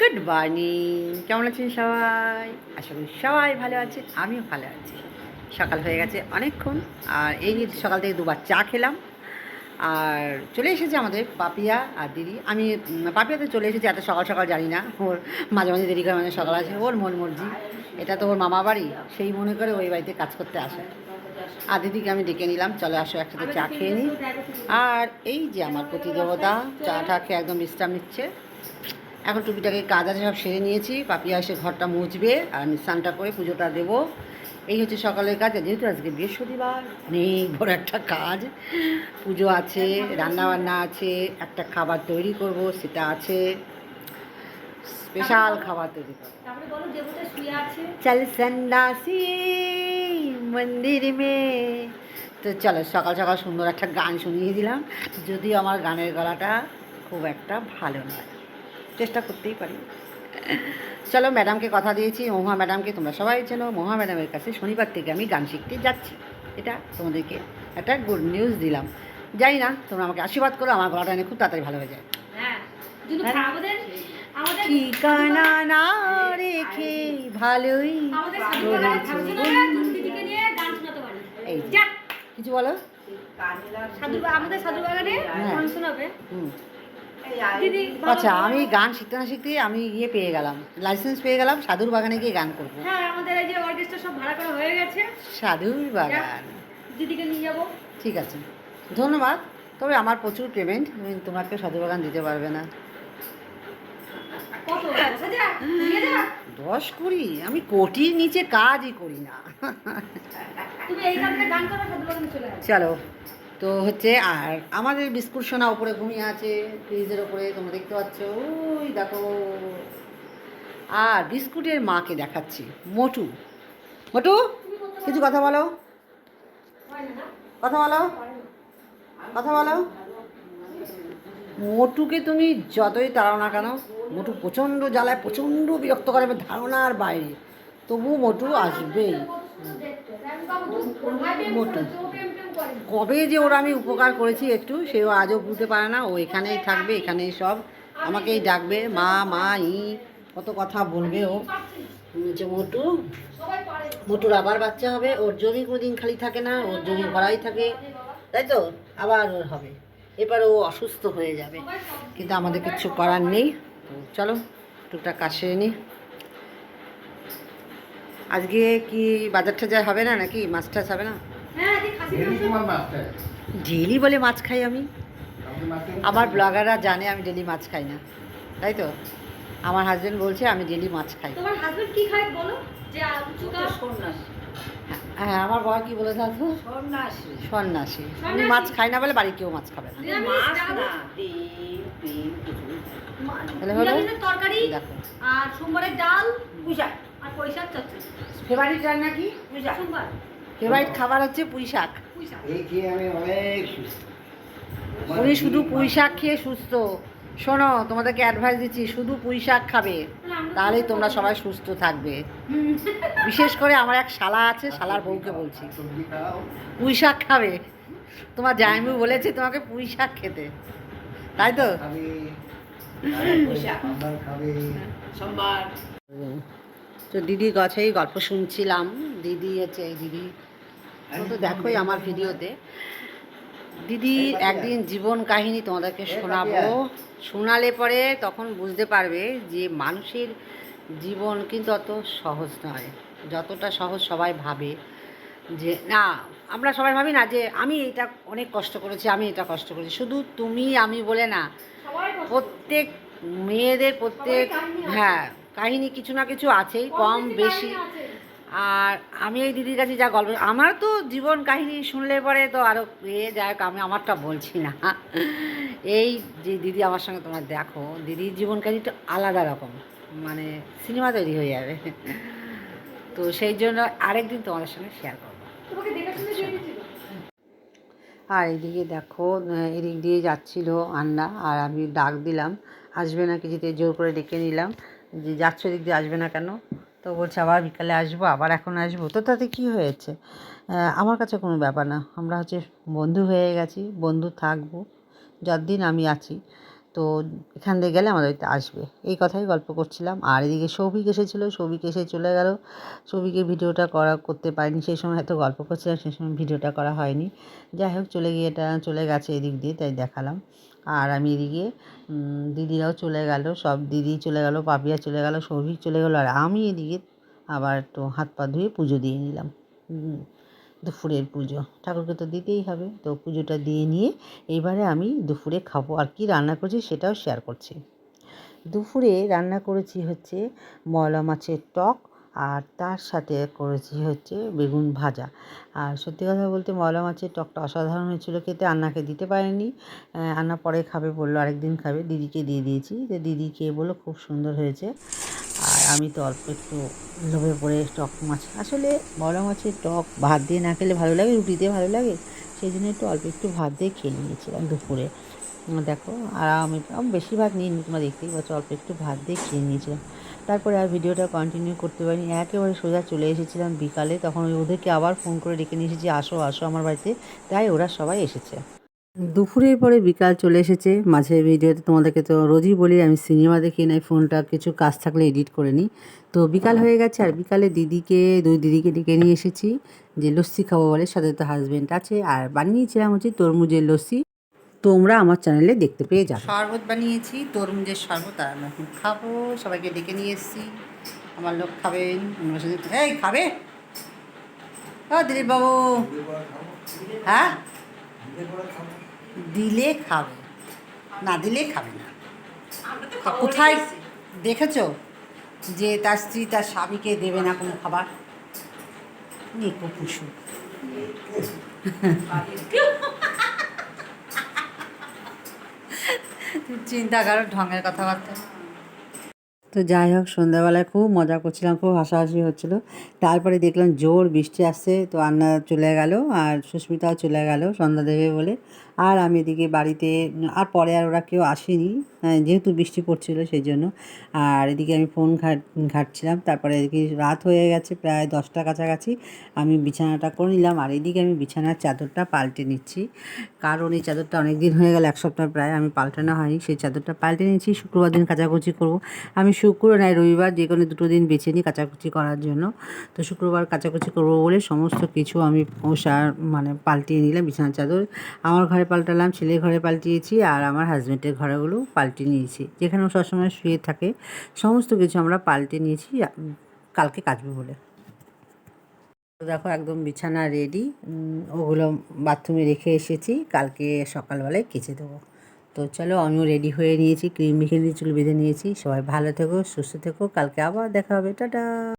Good morning, কেমন আছেন সবাই? আশা করি সবাই ভালো আছে, আমিও ভালো আছি। সকাল হয়ে গেছে অনেকক্ষণ, আর এই নিয়ে সকাল থেকে দুবার চা খেলাম। আর চলে এসেছে আমাদের পাপিয়া আর দিদি। আমি পাপিয়াতে চলে এসেছি এত সকাল সকাল, জানি না, ওর মাঝে মাঝে দেরি করে, মানে সকাল আছে ওর মন মর্জি। এটা তো ওর মামা বাড়ি, সেই মনে করে ওই বাড়িতে কাজ করতে আসে। আর দিদিকে আমি ডেকে নিলাম, চলে আসো একসাথে চা খেয়ে নিই। আর এই যে আমার প্রতিদেবতা চাটা খেয়ে একদম বিশ্রাম নিচ্ছে। এখন টুপিটাকে কাজ আছে সব সেরে নিয়েছি, পাপিয়া এসে ঘরটা মুছবে আর আমি স্নানটা করে পুজোটা দেবো। এই হচ্ছে সকালের কাজ। যেহেতু আজকে বৃহস্পতিবার, অনেক বড় একটা কাজ, পুজো আছে, রান্নাবান্না আছে, একটা খাবার তৈরি করব, সেটা আছে, স্পেশাল খাবার তৈরি করবো। চল সন্ন্যাসী মন্দির মে। তো চলো সকাল সকাল সুন্দর একটা গান শুনিয়ে দিলাম, যদিও আমার গানের গলাটা খুব একটা ভালো নয়, চেষ্টা করতেই পারি। চলো, ম্যাডামকে কথা দিয়েছি, মহুয়া ম্যাডামকে, তোমরা সবাই চেনো। মহুয়া ম্যাডামের কাছে শনিবার থেকে আমি গান শিখতে যাচ্ছি। এটা তোমাদেরকে একটা গুড নিউজ দিলাম। যাই না, তোমরা আমাকে আশীর্বাদ করো, আমার গলাটা এনে খুব তাড়াতাড়ি ভালো হয়ে যায়। ঠিকানা না রেখে ভালোই এই কিছু বলো। আচ্ছা, আমি গান শিখতে না শিখতে আমি পেয়ে গেলাম, লাইসেন্স পেয়ে গেলাম, সাধুর বাগানে গিয়ে গান করবো। হ্যাঁ, আমাদের এই যে অর্কেস্ট্রা সব ভাড়া করা হয়ে গেছে, সাধুর বাগান। দিদিকে নিয়ে যাবো। ঠিক আছে, ধন্যবাদ। তবে আমার প্রচুর পেমেন্ট, তোমাকে সাধুর বাগান দিতে পারবে না। 10-20, আমি কোটির নিচে কাজই করি না। চলো, তো হচ্ছে, আর আমাদের বিস্কুট সোনা উপরে ঘুমিয়ে আছে ফ্রিজের ওপরে, তোমরা দেখতে পাচ্ছ, ওই দেখো। আর বিস্কুটের মাকে দেখাচ্ছি, মোটু। মোটু, কিছু কথা বলো, কথা বলো, কথা বলো। মোটুকে তুমি যতই তাড়াও না কেন, মোটু প্রচণ্ড জ্বালায়, প্রচণ্ড বিরক্ত করে, ধারণার বাইরে, তবু মোটু আসবেই। মোটু কবে যে ওরা আমি উপকার করেছি একটু, সেও আজও বুঝতে পারে না। ও এখানেই থাকবে, এখানেই সব আমাকেই ডাকবে, মা মা ই কত কথা বলবে। ও যে মোটু, মোটুর আবার বাচ্চা হবে, ওর জমি কোনোদিন খালি থাকে না, ওর জমি ভরাই থাকে, তাই তো, আবার ওর হবে। এবার ও অসুস্থ হয়ে যাবে, কিন্তু আমাদের কিচ্ছু করার নেই। তো চলো টুকটাক কাজ সেরে নিই। আজকে কি বাজার টাজার হবে না নাকি? মাছ টাছ হবে না? ডেলি বলে মাছ খাই আমি। আমার ব্লগাররা জানে আমি ডেলি মাছ খাই না, তাই তো। আমার হাজবেন্ড বলছে আমি ডেলি মাছ খাই। তোমার হাজবেন্ড কি খায় বলো? যে সন্ন্যাসী। হ্যাঁ, আমার বাবা কি বলে থাকবো, সন্ন্যাসী। সন্ন্যাসী। আমি মাছ খাই না বলে বাড়ি কেউ মাছ খাবে না। তরকারি আর সোমবারের ডাল, পুঁইশাক আর পুঁইশাক চচ্চড়ি। ফেভারিট রান্না কি? পুঁইশাক। সোমবার ফেভারিট খাবার হচ্ছে পুঁই শাক। এই খেয়ে আমি অনেক সুস্থ। উনি শুধু পুঁই শাক খেয়ে সুস্থ। শোনো, তোমাদেরকে অ্যাডভাইস দিচ্ছি, শুধু পুঁই শাক খাবে, তাহলেই তোমরা সবাই সুস্থ থাকবে। বিশেষ করে আমার এক শালা আছে, শালার বউকে বলছি পুঁই শাক খাবে। তোমার জামাইবাবু বলেছে তোমাকে পুঁই শাক খেতে, তাই তো। তো দিদির কাছেই গল্প শুনছিলাম। দিদি হচ্ছে, এই দিদি তো দেখোই আমার ভিডিওতে। দিদির একদিন জীবন কাহিনী তোমাদেরকে শোনাবো, শোনালে পরে তখন বুঝতে পারবে যে মানুষের জীবন কিন্তু অত সহজ নয়, যতটা সহজ সবাই ভাবে। যে না, আমরা সবাই ভাবি না যে আমি এটা অনেক কষ্ট করেছি, আমি এটা কষ্ট করেছি। শুধু তুমি আমি বলে না, প্রত্যেক মেয়েদের প্রত্যেক, হ্যাঁ, কাহিনী কিছু না কিছু আছেই, কম বেশি। আর আমি এই দিদির কাছে যা গল্প, আমার তো জীবন কাহিনী শুনলে পরে তো আরও যাই হোক, আমি আমারটা বলছি না। এই যে দিদি আমার সঙ্গে তোমরা দেখো, দিদির জীবন কাহিনীটা আলাদা রকম, মানে সিনেমা তৈরি হয়ে যাবে। তো সেই জন্য আরেকদিন তোমাদের সঙ্গে শেয়ার করবো। আর এদিকে দেখো, এদিক দিয়ে যাচ্ছিল আন্না, আর আমি ডাক দিলাম আসবে না কিছুতে, জোর করে ডেকে নিলাম যে যাচ্ছ এদিক দিয়ে, আসবে না কেন? তো বলছে আবার বিকালে আসবো, আবার এখন আসবো। তো তাতে কী হয়েছে? আমার কাছে কোনো ব্যাপার না, আমরা হচ্ছে বন্ধু হয়ে গেছি, বন্ধু থাকবো যতদিন আমি আছি। তো এখান দিয়ে গেলে আমাদের বাড়িতে আসবে, এই কথাই গল্প করছিলাম। আর এদিকে সৌভিক এসেছিলো, সৌভিক এসে চলে গেল। সৌভিকের ভিডিওটা করতে পারিনি, সেই সময় হয়তো গল্প করছিলাম, সেই সময় ভিডিওটা করা হয়নি। যাই হোক, চলে গেছে এদিক দিয়ে, তাই দেখালাম। আর আমি এদিকে দিদিরাও চলে গেল, সব দিদি চলে গেল, পাপিয়া চলে গেল, সৌভিক চলে গেল, আর আমি এদিকে আবার একটু হাত পা ধুয়ে পুজো দিয়ে নিলাম। দুপুরের পুজো, ঠাকুরকে তো দিতেই হবে, তো পুজোটা দিয়ে নিয়ে এইবারে আমি দুপুরে খাবো। আর কি রান্না করছি সেটাও শেয়ার করছি। দুপুরে রান্না করেছি হচ্ছে ময়লা মাছের টক, আর তার সাথে করেছি হচ্ছে বেগুন ভাজা। আর সত্যি কথা বলতে ময়লা মাছের টকটা অসাধারণ হয়েছিল খেতে। আন্নাকে দিতে পারেনি, আন্না পরে খাবে বললো, আরেকদিন খাবে। দিদিকে দিয়ে দিয়েছি, তো দিদি খেয়ে বললো খুব সুন্দর হয়েছে। আর আমি তো অল্প একটু লোভে পড়ে টক মাছ, আসলে ময়লা মাছের টক ভাত দিয়ে না খেলে ভালো লাগে, রুটি দিয়ে ভালো লাগে, সেই জন্য অল্প একটু ভাত দিয়ে খেয়ে নিয়েছিলাম দুপুরে। দেখো, আর আমি বেশি ভাত নিয়ে তোমরা দেখতেই পাচ্ছ, অল্প একটু ভাত দিয়ে খেয়ে নিয়েছিলাম। তারপরে আর ভিডিওটা কন্টিনিউ করতে পারিনি, একেবারে সোজা চলে এসেছিলাম বিকালে। তখন ওদেরকে আবার ফোন করে ডেকে নিয়ে এসেছি, আসো আসো আমার বাড়িতে, তাই ওরা সবাই এসেছে। দুপুরের পরে বিকাল চলে এসেছে। মাঝে ভিডিওতে তোমাদেরকে তো রোজই বলি আমি সিনেমা দেখি নাই, ফোনটা কিছু কাজ থাকলে এডিট করে নিই। তো বিকাল হয়ে গেছে, আর বিকালে দুই দিদিকে ডেকে নিয়ে এসেছি, যে লস্যি খাবো বলে, সাথে তো হাজব্যান্ড আছে। আর বানিয়েছিলাম হচ্ছে তরমুজের লস্যি, তোমরা আমার চ্যানেলে দেখতে পেয়ে যাবে। শরবত বানিয়েছি, তরমুজের শরবত, আর আমি এখন খাবো। সবাইকে ডেকে নিয়ে এসেছি, আমার লোক খাবেন। এই খাবে ও দিলীপ বাবু? হ্যাঁ, দিলে খাবে, না দিলে খাবে না। কোথায় দেখেছো যে তার স্ত্রী তার স্বামীকে দেবে না কোনো খাবার? নিকো পুষু। চিন্তা করো ঢঙের কথাবার্তা। তো যাই হোক, সন্ধ্যাবেলায় খুব মজা করছিলাম, খুব হাসাহাসি হচ্ছিলো। তারপরে দেখলাম জোর বৃষ্টি আসছে, তো আন্না চলে গেল, আর সুস্মিতাও চলে গেল সন্ধ্যা দেবে বলে। আর আমি এদিকে বাড়িতে, আর পরে আর ওরা কেউ আসেনি, যেহেতু বৃষ্টি পড়ছিল সেই জন্য। আর এদিকে আমি ফোন ঘাঁটছিলাম। তারপরে এদিকে রাত হয়ে গেছে, প্রায় 10টা কাছাকাছি। আমি বিছানাটা করে নিলাম, আর এদিকে আমি বিছানার চাদরটা পাল্টে নিচ্ছি, কারণ এই চাদরটা অনেক দিন হয়ে গেল, 1 সপ্তাহ প্রায় আমি পাল্টানো হয়নি। সেই চাদরটা পাল্টে নিচ্ছি, শুক্রবার দিন কাচাকুচি করবো। আমি শুক্র নাই রবিবার যে কোনো 2 দিন বেছে নিই কাচাকুচি করার জন্য। তো শুক্রবার কাচাকুচি করবো বলে সমস্ত কিছু আমি পাল্টিয়ে নিলাম। বিছানার চাদর আমার ঘরে পাল্টালাম, ছেলের ঘরে পাল্টিয়েছি, আর আমার হাজব্যান্ডের ঘরেগুলো পাল্টে নিয়েছি, যেখানে ও সবসময় শুয়ে থাকে। সমস্ত কিছু আমরা পাল্টে নিয়েছি কালকে কাচবো বলে। তো দেখো একদম বিছানা রেডি, ওগুলো বাথরুমে রেখে এসেছি, কালকে সকালবেলায় কেচে দেবো। তো চলো, আমিও রেডি হয়ে নিয়েছি, ক্রিম মেখে নিয়ে চুল বেঁধে নিয়েছি। সবাই ভালো থেকো, সুস্থ থেকো, কালকে আবার দেখা হবে, টাটা।